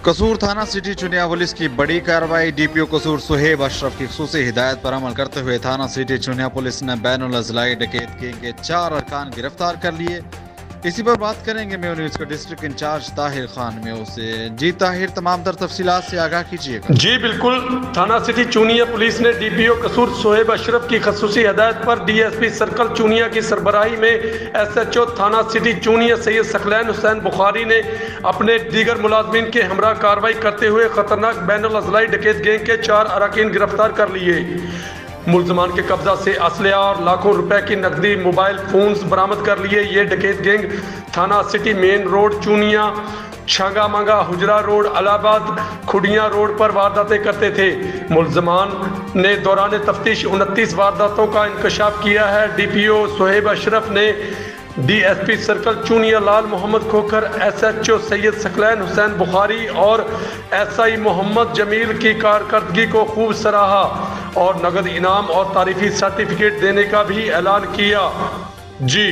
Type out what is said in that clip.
قصور تھانہ city Chunian police کی بڑی کارروائی، ڈی پی او قصور سہیب اشرف کی خصوصی ہدایت پر عمل کرتے ہوئے تھانہ سٹی چنیا پولیس نے بین الاضلاعی ڈکیت گینگ کے 4 ارکان گرفتار کر لیے۔ اسی پر بات کریں گے میو نیوز کا ڈسٹرکٹ انچارج طاہر خان میو سے۔ جی طاہر، تمام تر تفصیلات سے آگاہ کیجیے گا۔ جی بالکل، تھانہ سٹی چونیا پولیس نے ڈی پی او قصور سہیب اشرف کی خصوصی ہدایت پر ڈی ایس پی سرکل چونیا کی سربراہی میں ایس ایچ او تھانہ سٹی چونیا سید ثقلین حسین بخاری نے اپنے دیگر ملازمین کے ہمراہ کارروائی کرتے ہوئے خطرناک بین الاضلاعی ڈکیت گینگ کے 4 اراکین گرفتار کر لیے۔ ملزمان کے قبضہ سے اسلحہ اور لاکھوں روپے کی نقدی، موبائل فونز برآمد کر لیے۔ یہ ڈکیت گینگ تھانہ سٹی مین روڈ چونیا، چھانگا مانگا، حجرہ روڈ، الہ آباد، کھڈیاں روڈ پر وارداتیں کرتے تھے۔ ملزمان نے دوران تفتیش 29 وارداتوں کا انکشاف کیا ہے۔ ڈی پی او سہیب اشرف نے ڈی ایس پی سرکل چونیا لال محمد کھوکھر، ایس ایچ او سید ثقلین حسین بخاری اور ایس آئی محمد جمیل کی کارکردگی کو خوب سراہا اور نقد انعام اور تعریفی سرٹیفکیٹ دینے کا بھی اعلان کیا۔ جی